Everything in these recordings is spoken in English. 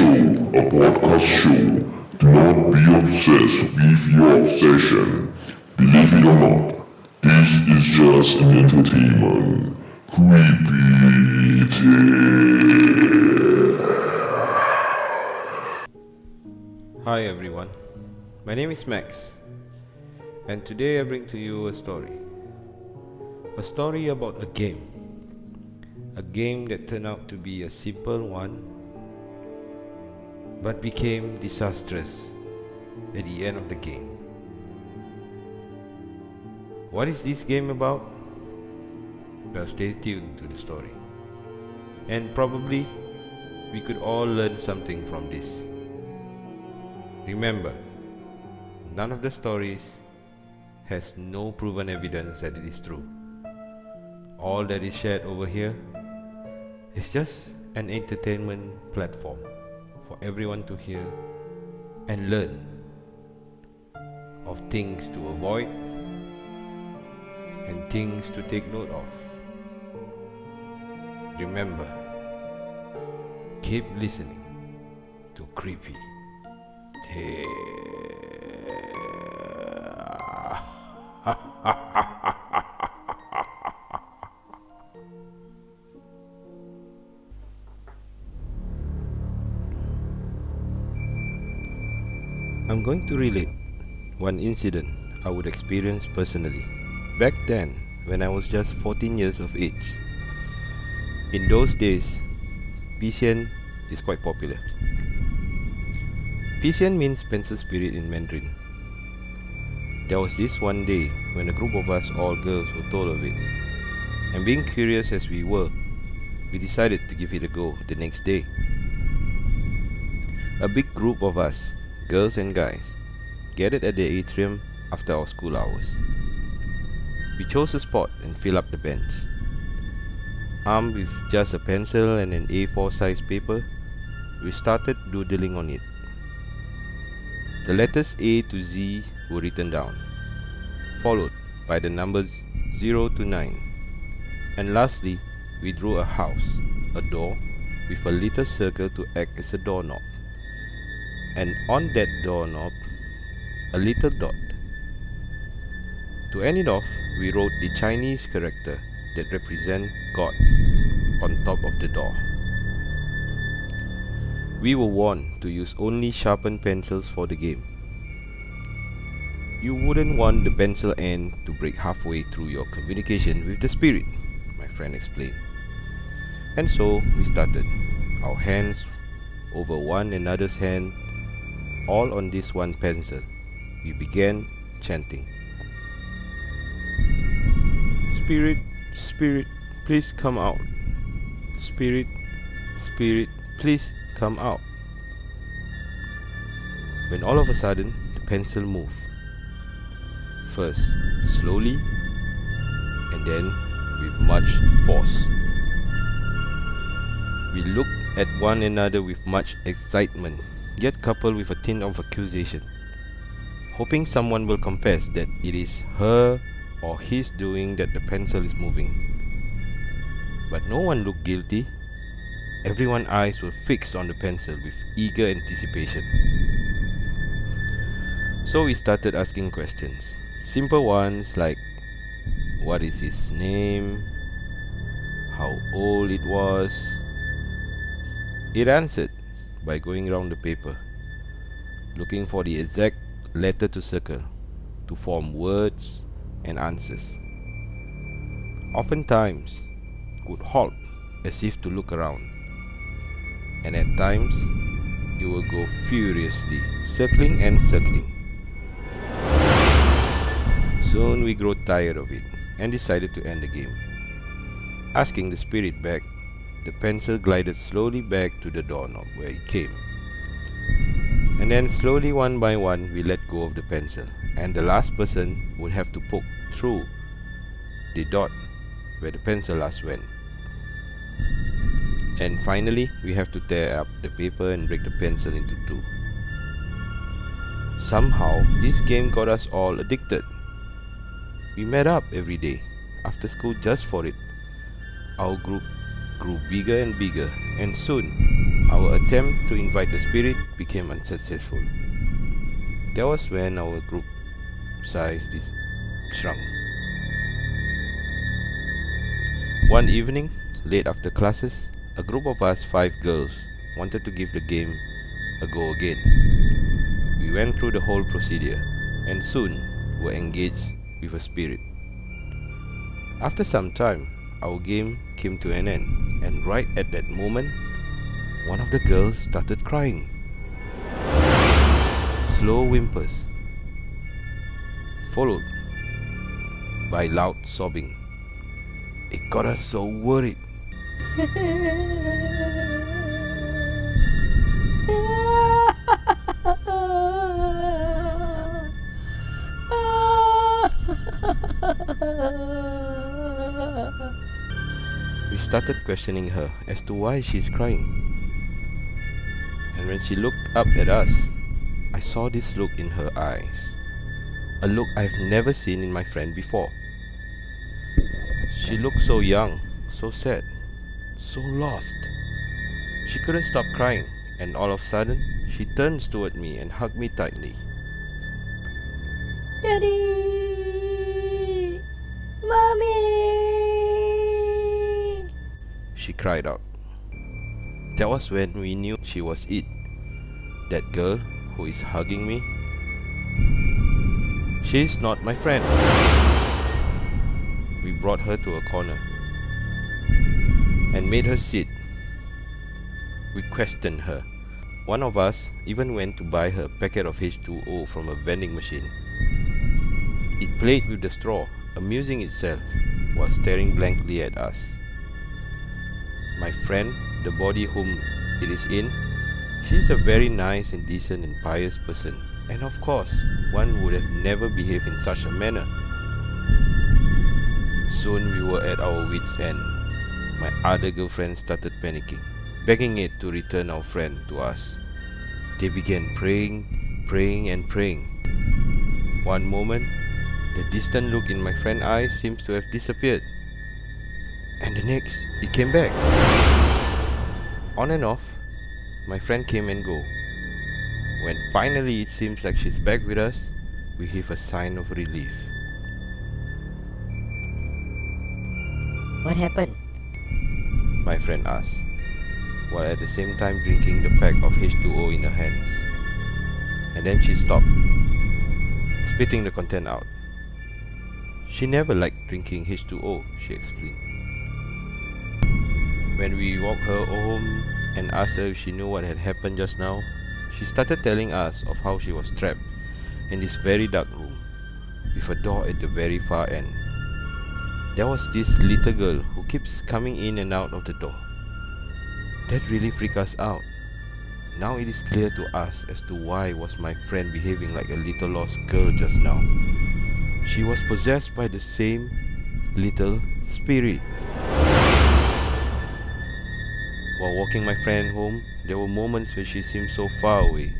Show, a podcast show. Do not be obsessed with your obsession. Believe it or not, this is just an entertainment. Creepy tale. Hi everyone, my name is Max, and today I bring to you a story about a game that turned out to be a simple one but became disastrous at the end of the game. What is this game about? Well, stay tuned to the story, and probably we could all learn something from this. Remember, none of the stories has no proven evidence that it is true. All that is shared over here is just an entertainment platform for everyone to hear and learn of things to avoid and things to take note of. Remember, keep listening to Creepy I'm going to relate one incident I would experience personally. Back then, when I was just 14 years of age. In those days, PCN is quite popular. PCN means pencil spirit in Mandarin. There was this one day when a group of us, all girls, were told of it. And being curious as we were, we decided to give it a go the next day. A big group of us, girls and guys, gathered at the atrium after our school hours. We chose a spot and filled up the bench. Armed with just a pencil and an A4 size paper, we started doodling on it. The letters A to Z were written down, followed by the numbers 0 to 9. And lastly, we drew a house, a door, with a little circle to act as a doorknob. And on that doorknob, a little dot. To end it off, we wrote the Chinese character that represent God on top of the door. We were warned to use only sharpened pencils for the game. You wouldn't want the pencil end to break halfway through your communication with the spirit, my friend explained. And so we started, our hands over one another's hand, all on this one pencil. We began chanting. Spirit, spirit, please come out. Spirit, spirit, please come out. When all of a sudden, the pencil moved. First, slowly, and then with much force. We looked at one another with much excitement, yet coupled with a tint of accusation, hoping someone will confess that it is her or his doing that the pencil is moving. But no one looked guilty. Everyone's eyes were fixed on the pencil with eager anticipation. So we started asking questions. Simple ones like, what is his name? How old it was? It answered by going around the paper, looking for the exact letter to circle, to form words and answers. Oftentimes, would halt as if to look around, and at times, you will go furiously, circling and circling. Soon we grew tired of it and decided to end the game. Asking the spirit back, the pencil glided slowly back to the doorknob where it came. And then slowly, one by one, we let go of the pencil, and the last person would have to poke through the dot where the pencil last went. And finally, we have to tear up the paper and break the pencil into two. Somehow, this game got us all addicted. We met up every day after school just for it. Our group grew bigger and bigger, and soon Our attempt to invite the spirit became unsuccessful. That was when our group size shrunk. One evening, late after classes, a group of us 5 girls wanted to give the game a go again. We went through the whole procedure and soon were engaged with a spirit. After some time, our game came to an end, and right at that moment, one of the girls started crying. Slow whimpers, followed by loud sobbing. It got us so worried. We started questioning her as to why she's crying. And when she looked up at us, I saw this look in her eyes. A look I've never seen in my friend before. She looked so young, so sad, so lost. She couldn't stop crying, and all of a sudden, she turns toward me and hugged me tightly. Daddy! Mommy! She cried out. That was when we knew she was it. That girl who is hugging me, she's not my friend. We brought her to a corner and made her sit. We questioned her. One of us even went to buy her a packet of H2O from a vending machine. It played with the straw, amusing itself, while staring blankly at us. My friend, the body whom it is in, she's a very nice and decent and pious person, and of course, one would have never behaved in such a manner. Soon we were at our wits' end. My other girlfriend started panicking, begging it to return our friend to us. They began praying and praying. One moment, the distant look in my friend's eyes seems to have disappeared, and the next, it came back. On and off, my friend came and go. When finally it seems like she's back with us, we heave a sign of relief. What happened? My friend asked, while at the same time drinking the pack of H2O in her hands. And then she stopped, spitting the content out. She never liked drinking H2O, she explained. When we walked her home and asked her if she knew what had happened just now, she started telling us of how she was trapped in this very dark room with a door at the very far end. There was this little girl who keeps coming in and out of the door. That really freaked us out. Now it is clear to us as to why was my friend behaving like a little lost girl just now. She was possessed by the same little spirit. While walking my friend home, there were moments where she seemed so far away.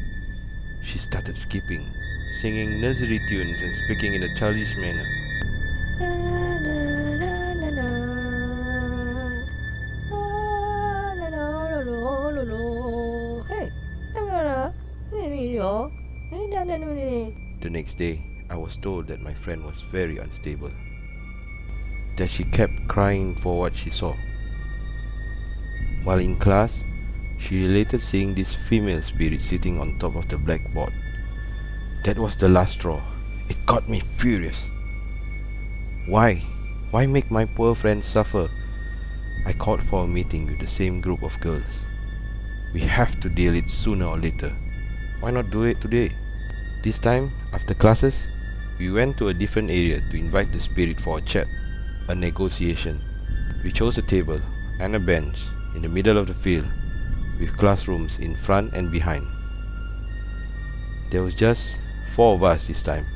She started skipping, singing nursery tunes and speaking in a childish manner. The next day, I was told that my friend was very unstable, that she kept crying for what she saw. While in class, she related seeing this female spirit sitting on top of the blackboard. That was the last straw. It got me furious. Why? Why make my poor friend suffer? I called for a meeting with the same group of girls. We have to deal it sooner or later. Why not do it today? This time, after classes, we went to a different area to invite the spirit for a chat, a negotiation. We chose a table and a bench in the middle of the field, with classrooms in front and behind. There was just 4 of us this time.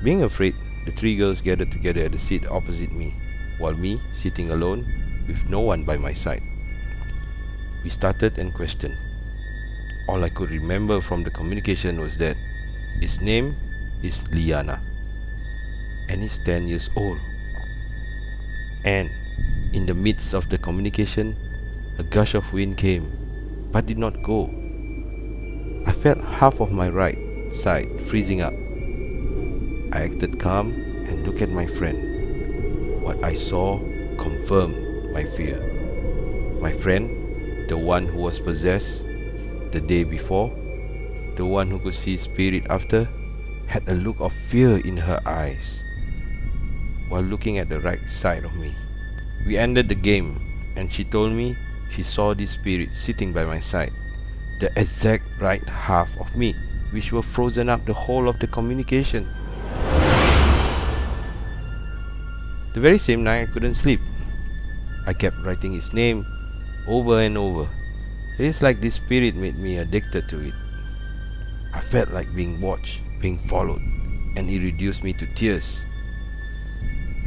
Being afraid, the 3 girls gathered together at the seat opposite me, while me sitting alone with no one by my side. We started and questioned. All I could remember from the communication was that his name is Liana, and he's 10 years old. And in the midst of the communication, A gush of wind came, but did not go. I felt half of my right side freezing up. I acted calm and looked at my friend. What I saw confirmed my fear. My friend, the one who was possessed the day before, the one who could see spirit after, had a look of fear in her eyes while looking at the right side of me. We ended the game and she told me she saw this spirit sitting by my side, the exact right half of me, which were frozen up the whole of the communication. The very same night I couldn't sleep. I kept writing his name over and over. It is like this spirit made me addicted to it. I felt like being watched, being followed, and it reduced me to tears.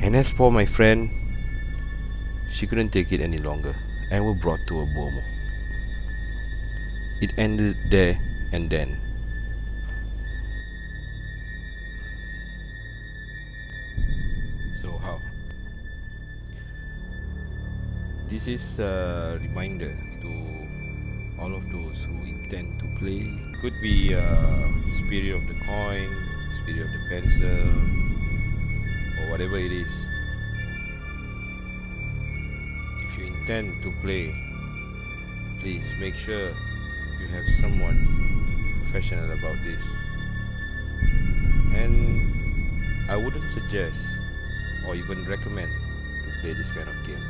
And as for my friend, she couldn't take it any longer and were brought to a Bomo. It ended there and then. So how? This is a reminder to all of those who intend to play. Could be spirit of the coin, spirit of the pencil, or whatever it is. If you intend to play, please make sure you have someone professional about this. And I wouldn't suggest or even recommend to play this kind of game.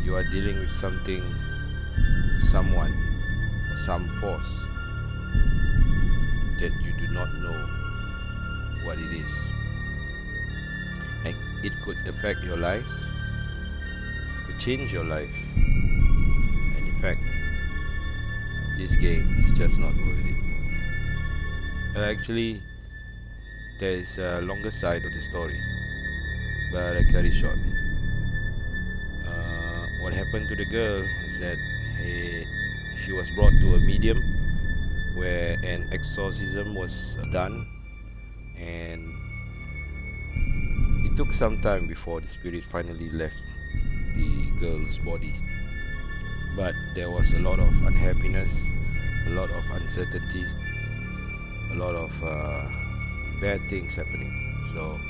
You are dealing with something, someone, or some force that you do not know what it is. And it could affect your life, it could change your life, and in fact, this game is just not worth it. Actually, there is a longer side of the story, but I cut it short. What happened to the girl is that she was brought to a medium where an exorcism was done, and it took some time before the spirit finally left the girl's body. But there was a lot of unhappiness, a lot of uncertainty, a lot of bad things happening. So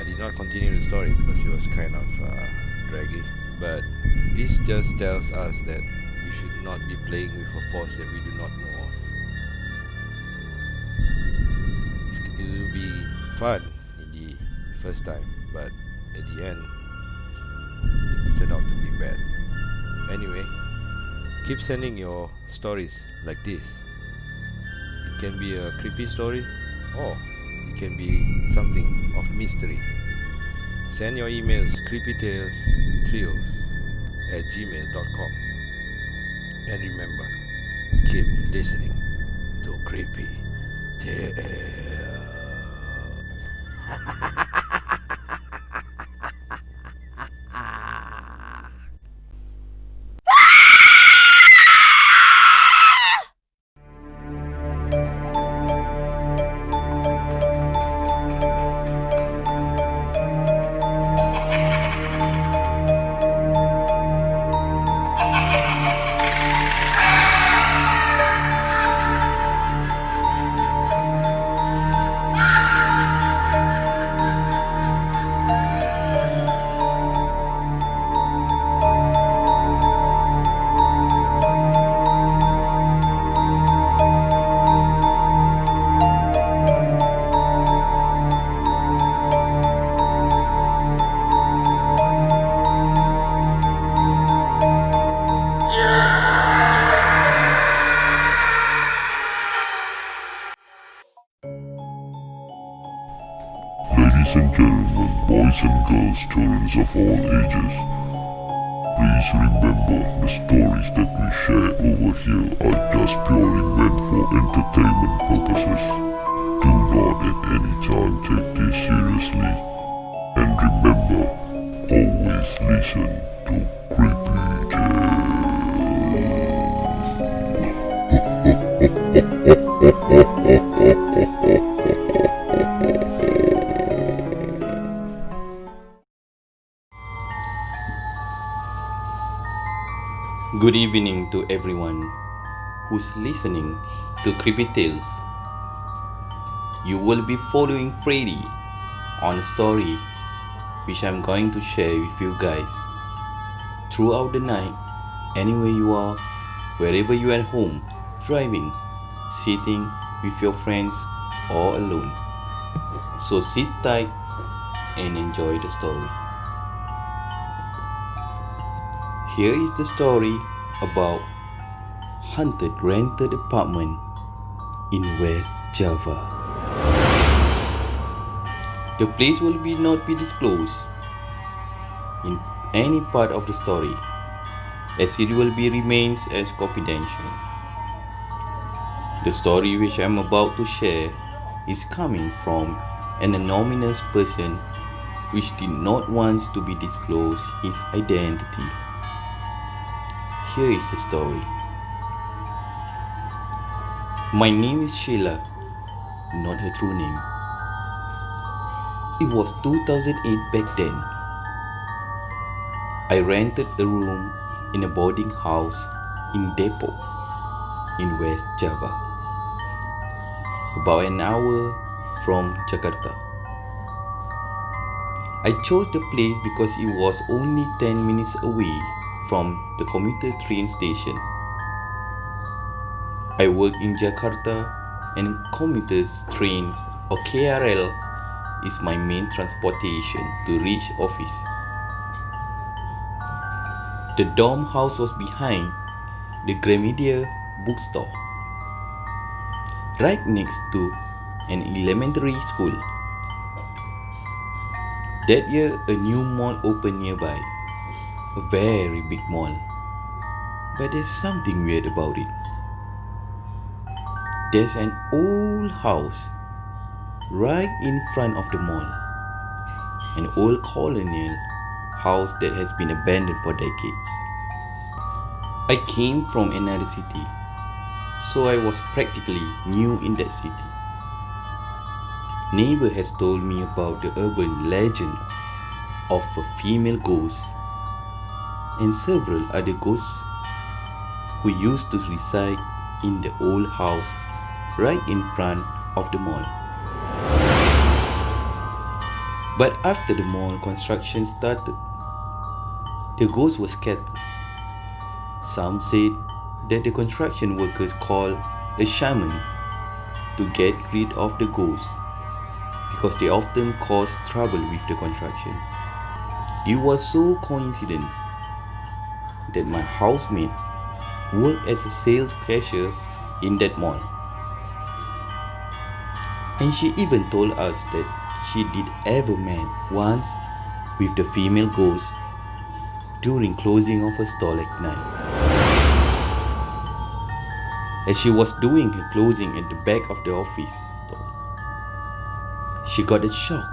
I did not continue the story because it was kind of draggy. But this just tells us that we should not be playing with a force that we do not know of. It will be fun in the first time, but at the end, it will turn out to be bad. Anyway, keep sending your stories like this. It can be a creepy story, or it can be something of mystery. Send your emails creepytalestrioz@gmail.com. And remember, keep listening to Creepy Tales. Ladies and gentlemen, boys and girls, children of all ages, please remember the stories that we share over here are just purely meant for entertainment purposes. Do not at any time take this seriously. And remember, always listen to Creepy Tales. who's listening to Creepy Tales. You will be following Freddy on a story which I'm going to share with you guys. Throughout the night, anywhere you are, wherever you are at home, driving, sitting with your friends or alone. So sit tight and enjoy the story. Here is the story about haunted rented apartment in West Java. The place will not be disclosed in any part of the story, as it will be remains as confidential. The story which I am about to share is coming from an anonymous person which did not want to be disclosed his identity. Here is the story. My name is Sheila, not her true name. It was 2008 back then. I rented a room in a boarding house in Depok, in West Java, about an hour from Jakarta. I chose the place because it was only 10 minutes away from the commuter train station. I work in Jakarta, and commuters trains or KRL is my main transportation to reach office. The dorm house was behind the Gramedia bookstore, right next to an elementary school. That year, a new mall opened nearby, a very big mall. But there's something weird about it. There's an old house right in front of the mall, an old colonial house that has been abandoned for decades. I came from another city, so I was practically new in that city. Neighbor has told me about the urban legend of a female ghost and several other ghosts who used to reside in the old house right in front of the mall. But after the mall construction started, the ghosts were scattered. Some said that the construction workers called a shaman to get rid of the ghosts because they often caused trouble with the construction. It was so coincidence that my housemate worked as a sales cashier in that mall. And she even told us that she did ever met once with the female ghost during closing of her store at night. As she was doing her closing at the back of the office store, she got a shock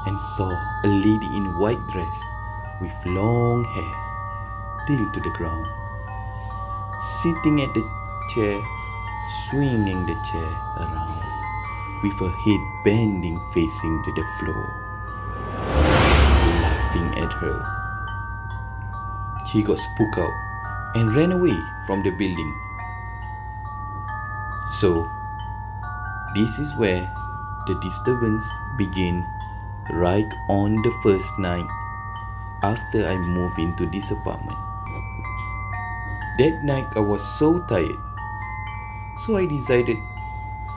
and saw a lady in white dress with long hair till to the ground, sitting at the chair, swinging the chair around with her head bending facing to the floor, laughing at her. She got spooked out and ran away from the building. So, this is where the disturbance began right on the first night after I moved into this apartment. That night I was so tired, so I decided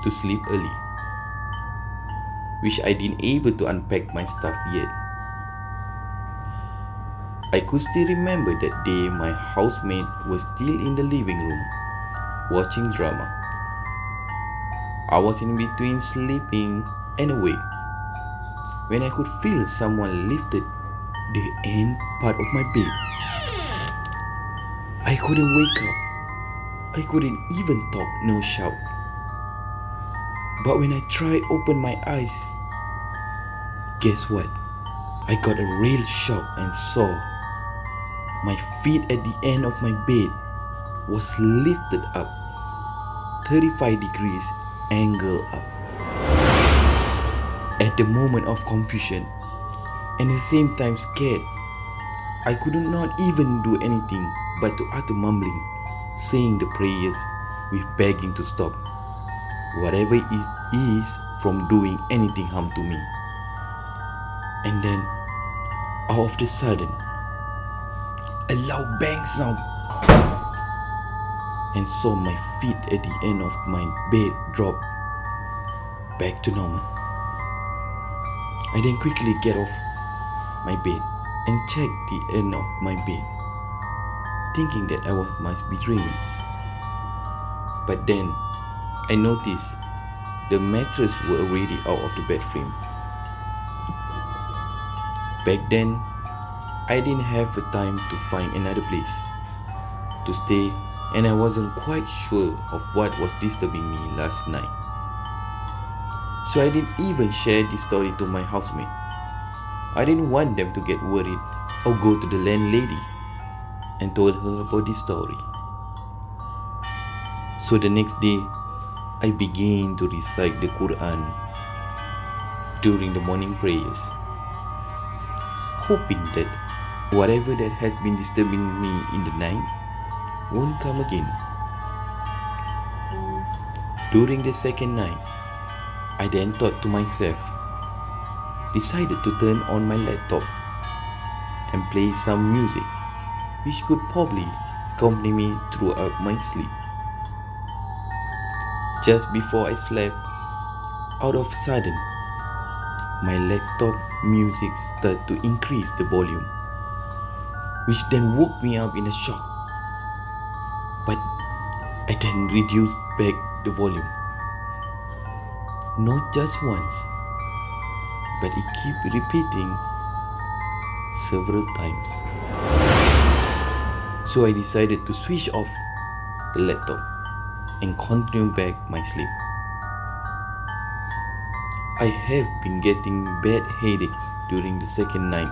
to sleep early, which I didn't able to unpack my stuff yet. I could still remember that day my housemate was still in the living room watching drama. I was in between sleeping and awake when I could feel someone lifted the end part of my bed. I couldn't wake up. I couldn't even talk, no shout. But when I tried open my eyes, guess what? I got a real shock and saw my feet at the end of my bed was lifted up 35 degrees angle up. At the moment of confusion and at the same time scared, I could not even do anything but to utter mumbling, saying the prayers with begging to stop whatever it is from doing anything harm to me. And then, out of the sudden, a loud bang sound, and saw my feet at the end of my bed drop back to normal. I then quickly get off my bed and check the end of my bed, thinking that must be dreaming. But then I noticed the mattress were already out of the bed frame. Back then, I didn't have the time to find another place to stay, and I wasn't quite sure of what was disturbing me last night. So I didn't even share this story to my housemate. I didn't want them to get worried or go to the landlady and told her about this story. So the next day, I began to recite the Quran during the morning prayers, hoping that whatever that has been disturbing me in the night won't come again. During the second night, I then thought to myself, decided to turn on my laptop and play some music which could probably accompany me throughout my sleep. Just before I slept, out of sudden, my laptop music started to increase the volume, which then woke me up in a shock. But I then reduced back the volume, not just once, but it kept repeating several times. So I decided to switch off the laptop and continue back my sleep. I have been getting bad headaches during the second night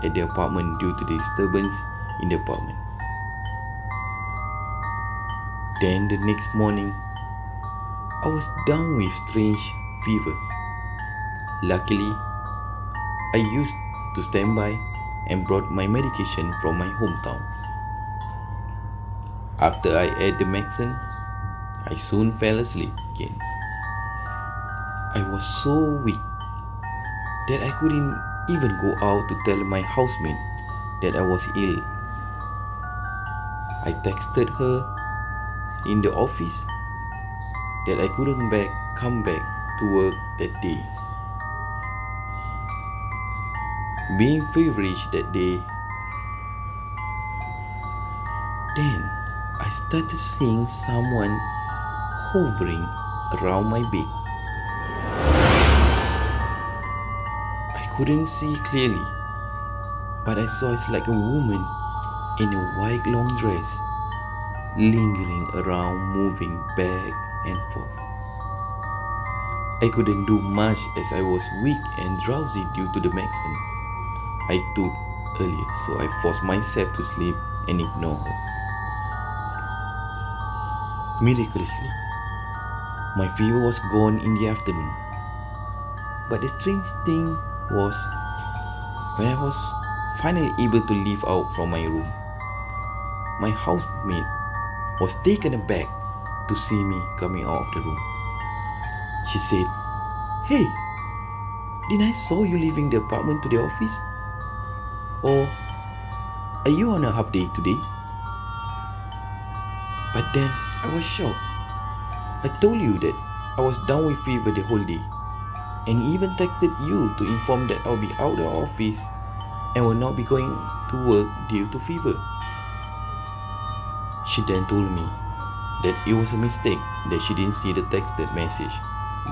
at the apartment due to the disturbance in the apartment. Then the next morning, I was down with strange fever. Luckily, I used to stand by and brought my medication from my hometown. After I ate the medicine, I soon fell asleep again. I was so weak that I couldn't even go out to tell my housemate that I was ill. I texted her in the office that I couldn't come back to work that day. Being feverish that day, then I started seeing someone hovering around my bed. I couldn't see clearly, but I saw it's like a woman in a white long dress, lingering around, moving back and forth. I couldn't do much as I was weak and drowsy due to the medicine I took earlier, so I forced myself to sleep and ignore her. Miraculously, my fever was gone in the afternoon. But the strange thing was, when I was finally able to leave out from my room, my housemate was taken aback to see me coming out of the room. She said, "Hey, didn't I saw you leaving the apartment to the office? Or are you on a half day today?" But then I was shocked. I told you that I was down with fever the whole day, and even texted you to inform that I'll be out of the office and will not be going to work due to fever. She then told me that it was a mistake, that she didn't see the texted message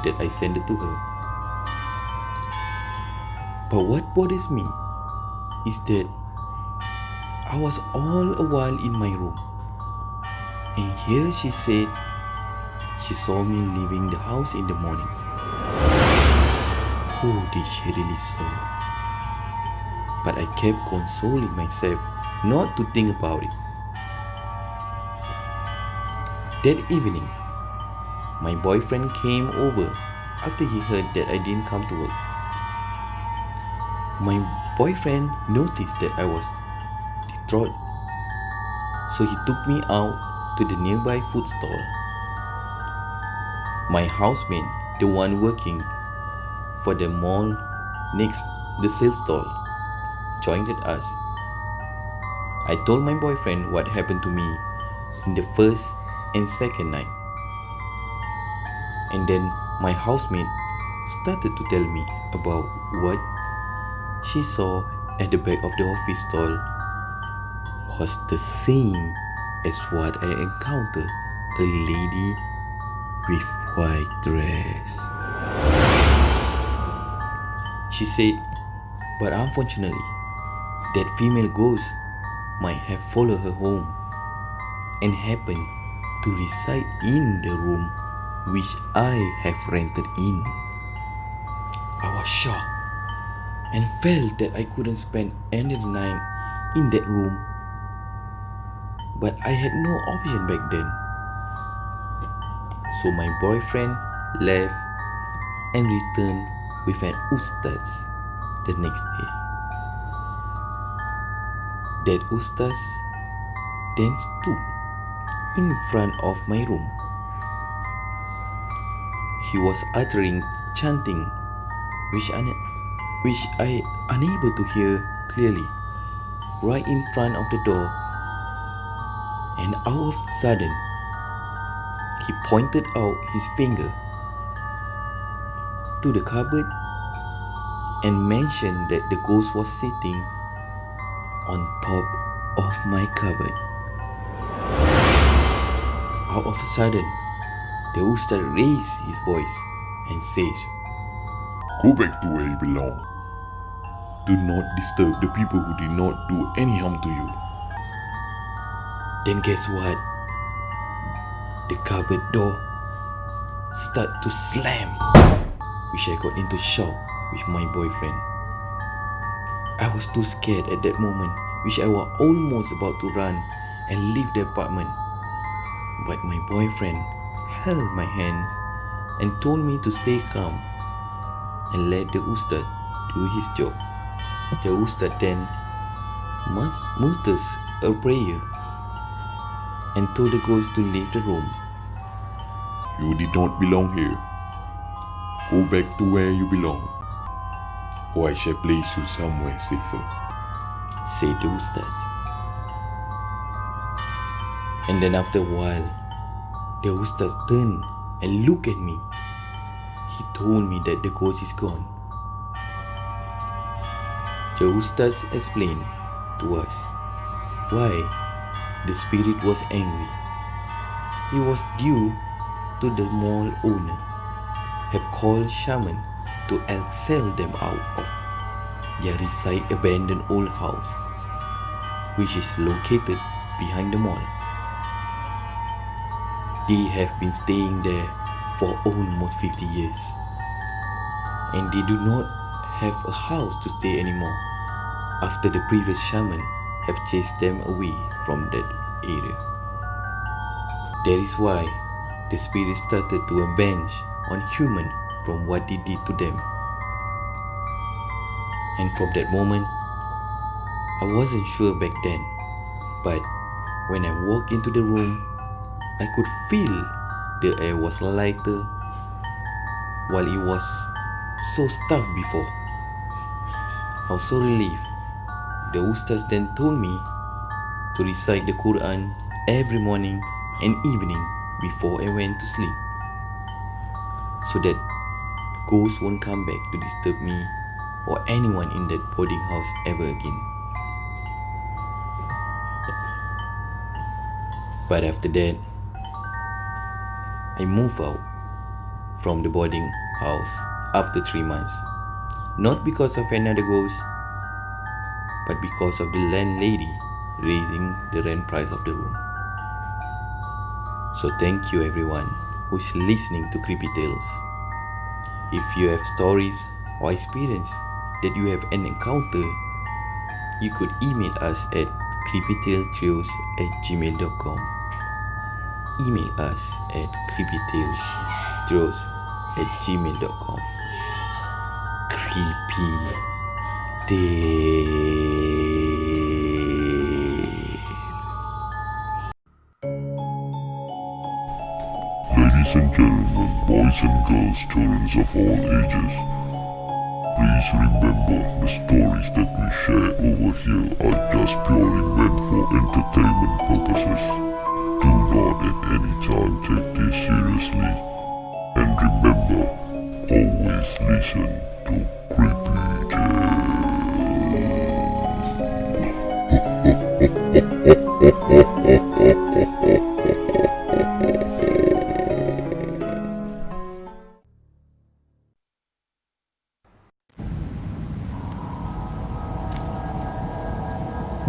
that I sent it to her. But what bothers me is that I was all a while in my room, and here she said she saw me leaving the house in the morning. Who did she really saw? But I kept consoling myself not to think about it. That evening, my boyfriend came over after he heard that I didn't come to work. My boyfriend noticed that I was distraught, so he took me out to the nearby food stall. My housemate, the one working for the mall next the sales stall, joined us. I told my boyfriend what happened to me in the first and second night. And then my housemate started to tell me about what she saw at the back of the office stall was the same as what I encountered, a lady with white dress. She said, but unfortunately, that female ghost might have followed her home and happened to reside in the room which I have rented in. I was shocked and felt that I couldn't spend another night in that room, but I had no option back then. So my boyfriend left and returned with an ustaz the next day. That ustaz then stood in front of my room. He was uttering chanting which I unable to hear clearly right in front of the door, and out of sudden he pointed out his finger to the cupboard and mentioned that the ghost was sitting on top of my cupboard. Out of a sudden, the ustad raised his voice and says, Go back to where you belong. Do not disturb the people who did not do any harm to you. Then guess what? The cupboard door started to slam, which I got into shock with my boyfriend. I was too scared at that moment, which I was almost about to run and leave the apartment. But my boyfriend held my hands and told me to stay calm and let the ustad do his job. The ustad then muttered a prayer and told the ghost to leave the room. You did not belong here. Go back to where you belong, or I shall place you somewhere safer, said the ustad. And then after a while, the ustad turned and looked at me. He told me that the ghost is gone. The ustad explained to us why the spirit was angry. It was due to the mall owner have called shaman to exile them out of their reside abandoned old house, which is located behind the mall. They have been staying there for almost 50 years, and they do not have a house to stay anymore after the previous shaman have chased them away from that area. That is why the spirit started to avenge on human from what they did to them. And from that moment, I wasn't sure back then, but when I walked into the room, I could feel the air was lighter while it was so stuffed before. I was so relieved. The ustaz then told me to recite the Quran every morning and evening before I went to sleep, so that ghosts won't come back to disturb me or anyone in that boarding house ever again. But after that, I moved out from the boarding house after 3 months, not because of another ghost, but because of the landlady raising the rent price of the room. So thank you everyone who is listening to Creepy Tales. If you have stories or experience that you have an encounter, you could email us at creepytalestrioz@gmail.com. Email us at creepytalestrioz@gmail.com. Creepy Tale. Ladies and gentlemen, boys and girls, children of all ages, please remember the stories that we share over here are just purely meant for entertainment purposes. Do not at any time take this seriously. And remember, always listen to Creepy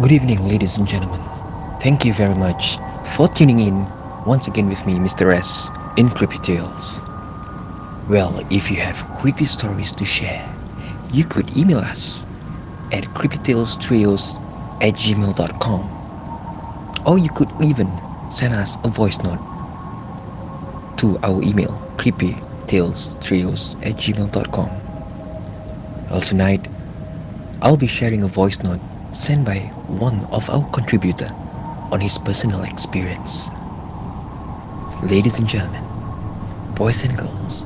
Good evening, ladies and gentlemen. Thank you very much for tuning in once again with me, Mr. S, in Creepy Tales. Well, if you have creepy stories to share, you could email us at creepytalestrioz@gmail.com, or you could even send us a voice note to our email creepytalestrioz@gmail.com. Well, tonight I'll be sharing a voice note sent by one of our contributor on his personal experience. Ladies and gentlemen, boys and girls,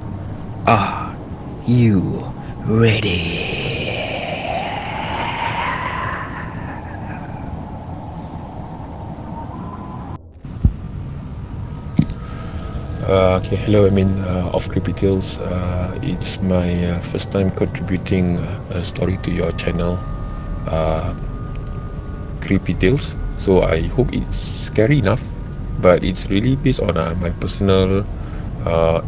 are you ready? Hello, of Creepy Tales. It's my first time contributing a story to your channel, Creepy Tales. So I hope it's scary enough, but it's really based on my personal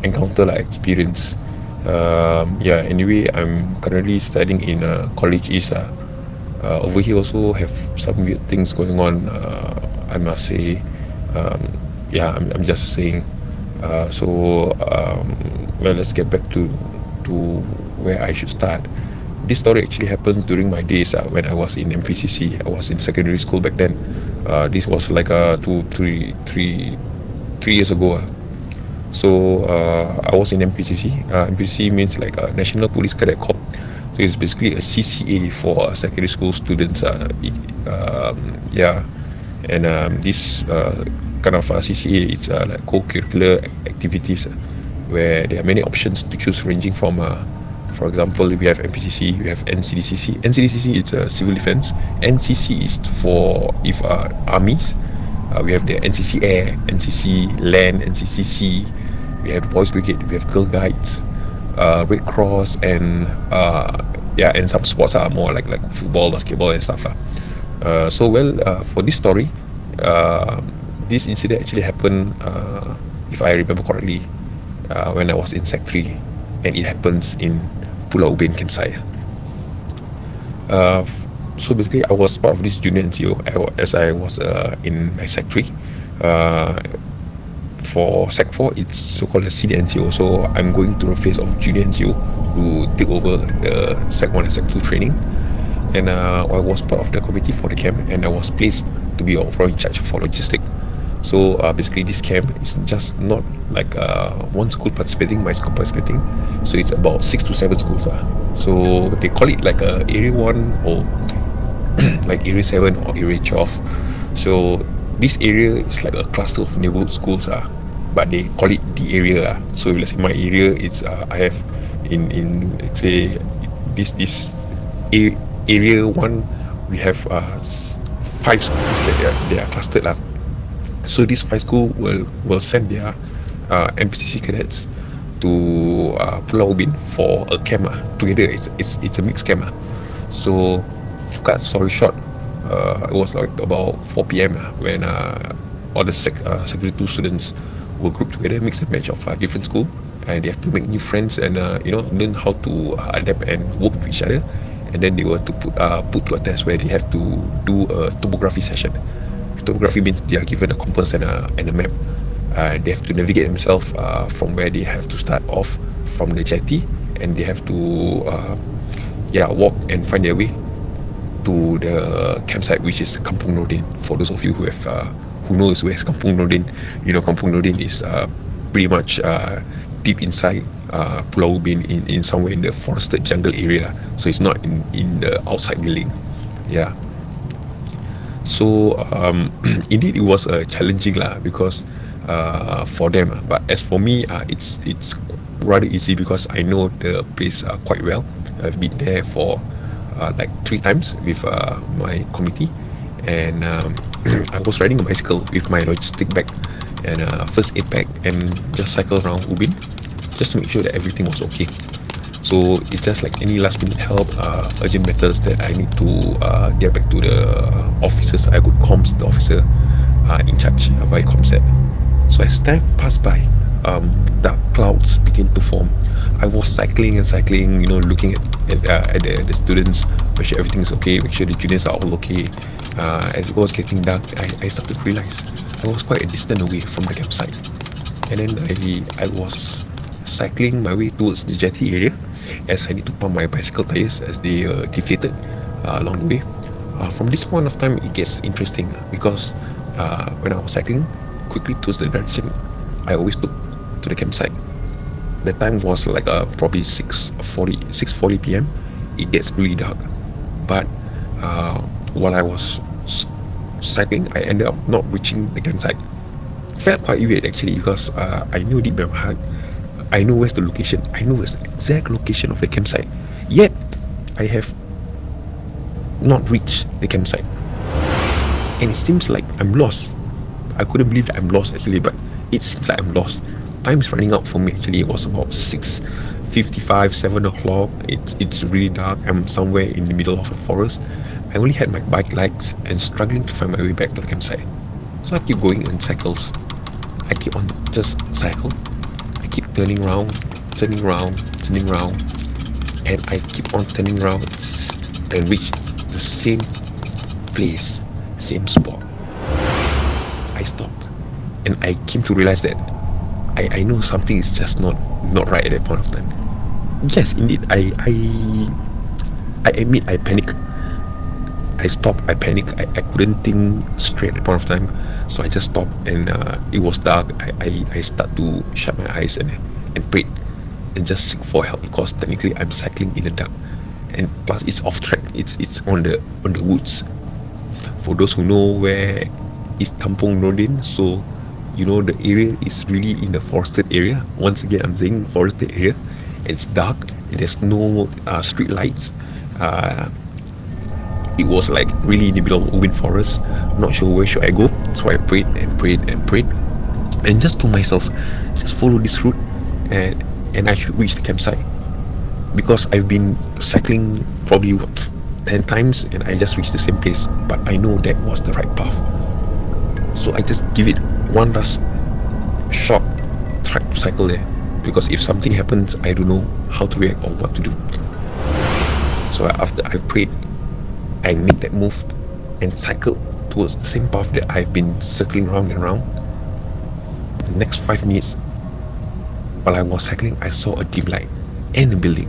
encounter experience. Anyway, I'm currently studying in College East. Over here also have some weird things going on, I must say. I'm just saying. Let's get back to where I should start. This story actually happens during my days when I was in MPCC. I was in secondary school back then. This was like 3 years ago. I was in MPCC. MPCC means like a National Police Cadet Corps. So it's basically a CCA for secondary school students. This kind of CCA is like co-curricular activities where there are many options to choose, ranging from for example, we have MPCC, we have NCDCC. NCDCC is civil defense. NCC is for armies. We have the NCC Air, NCC Land, NCC Sea. We have Boys Brigade, we have Girl Guides, Red Cross, and some sports are more like football, basketball, and stuff. For this story, this incident actually happened, if I remember correctly, when I was in Sec 3, and it happens in Pulau Ubin, Kansai. So basically, I was part of this junior NCO as I was in my Sec 3. For Sec 4, it's so-called a senior NCO. So I'm going through a phase of junior NCO to take over the Sec 1 and Sec 2 training. And I was part of the committee for the camp, and I was placed to be overall in charge for logistics. So basically, this camp is just not like one school participating, my school participating. So it's about 6 to 7 schools. So they call it like Area 1 or like Area 7 or Area 12. So this area is like a cluster of neighborhood schools, but they call it the area. So let's say my area is I have in let's say this Area 1, we have 5 schools that they are clustered. So these 5 schools will send their MPCC cadets to Pulau Ubin for a camp. Together, it's a mixed camp. So to cut story short, it was like about 4 p.m. When all the secondary 2 students were grouped together, mix and match of different school, and they have to make new friends and learn how to adapt and work with each other. And then they were to put to a test where they have to do a topography session. Topography means they are given a compass and a map. They have to navigate themselves from where they have to start off from the jetty, and they have to walk and find their way to the campsite, which is Kampung Nordin. For those of you who knows where's Kampung Nordin, Kampung Nordin is pretty much deep inside Pulau Ubin, in somewhere in the forested jungle area. So it's not in the outside building. So indeed it was challenging because for them. But as for me, it's rather easy because I know the place quite well. I've been there for like 3 times with my committee, and I was riding a bicycle with my logistic bag and first aid bag and just cycle around Ubin just to make sure that everything was okay. So it's just like any last minute help, urgent matters that I need to get back to the officers. I could comms the officer in charge via comset. So as time passed by, dark clouds began to form. I was cycling and cycling, looking at the students, make sure everything is okay, make sure the juniors are all okay. As it was getting dark, I started to realize I was quite a distance away from the campsite. And then I was cycling my way towards the jetty area as I need to pump my bicycle tires as they deflated along the way. From this point of time, it gets interesting because when I was cycling quickly towards the direction I always took to the campsite, the time was like probably 6:40 p.m. It gets really dark, but while I was cycling, I ended up not reaching the campsite. Felt quite weird actually because I knew deep in my heart, I know where's the location, I know where's the exact location of the campsite, yet I have not reached the campsite, and it seems like I'm lost. I couldn't believe that I'm lost actually, but it seems like I'm lost. Time is running out for me actually. It was about 6:55, 7 o'clock. It's really dark. I'm somewhere in the middle of a forest. I only had my bike lights and struggling to find my way back to the campsite. So I keep going in cycles. I keep on just cycle. I keep turning around, and I keep on turning around and reach the same place, same spot. I stopped and I came to realize that I know something is just not right at that point of time. Yes, indeed, I admit I panicked. I stopped, I panicked, I couldn't think straight at that point of time. So I just stopped and it was dark. I start to shut my eyes and prayed and just seek for help because technically I'm cycling in the dark. And plus it's off track, it's on the woods. For those who know where is Kampung Nordin, so the area is really in the forested area. Once again, I'm saying forested area. It's dark and there's no street lights. It was like really in the middle of Ubin forest. Not sure where should I go, so I prayed and just told myself, just follow this route and I should reach the campsite, because I've been cycling probably 10 times and I just reached the same place, but I know that was the right path. So I just give it one last short track to cycle there, because if something happens, I don't know how to react or what to do. So after I prayed, I made that move and cycled towards the same path that I've been circling round and round. The next 5 minutes, while I was cycling, I saw a dim light and a building.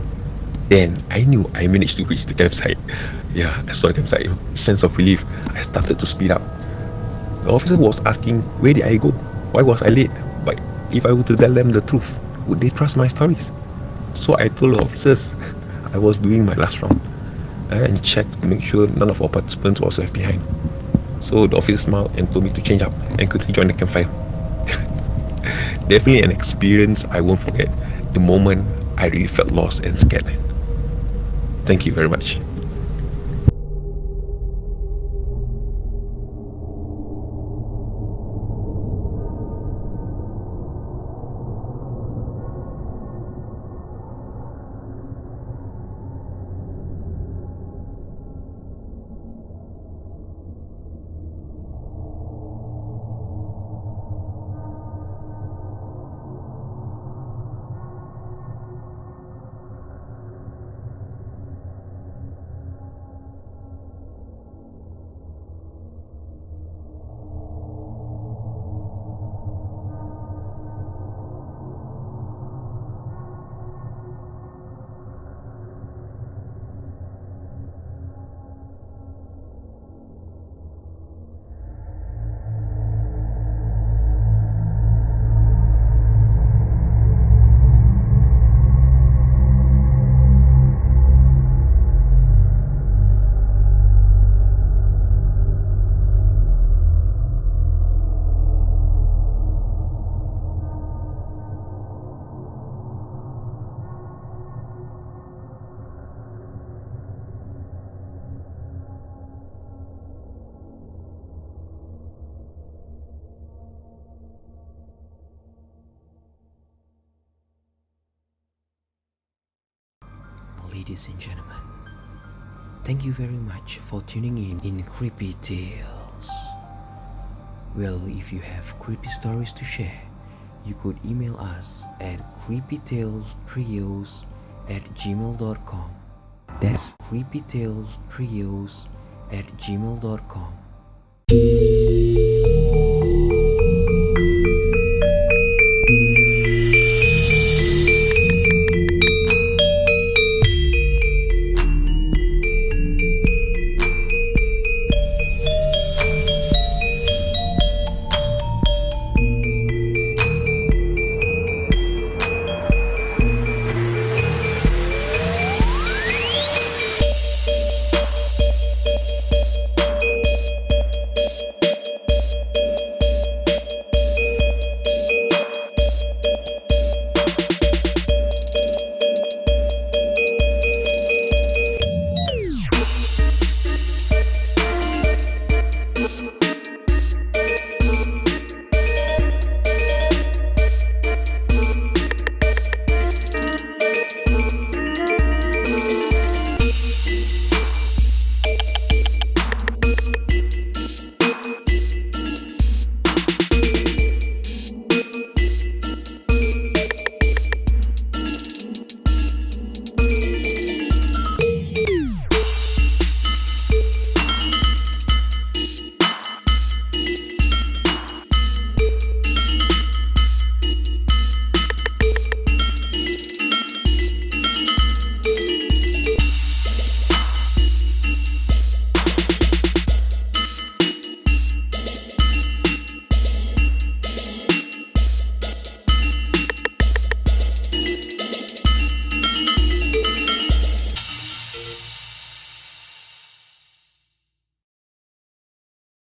Then I knew I managed to reach the campsite. Yeah, I saw the campsite. Sense of relief. I started to speed up. The officer was asking, where did I go? Why was I late? But if I were to tell them the truth, would they trust my stories? So I told the officers I was doing my last round and checked to make sure none of our participants was left behind. So the officer smiled and told me to change up and quickly join the campfire. Definitely an experience I won't forget. The moment I really felt lost and scared. Thank you very much. ladies and gentlemen, thank you very much for tuning in Creepy Tales. Well, if you have creepy stories to share, you could email us at creepytalestrioz@gmail.com. That's creepytalestrioz@gmail.com.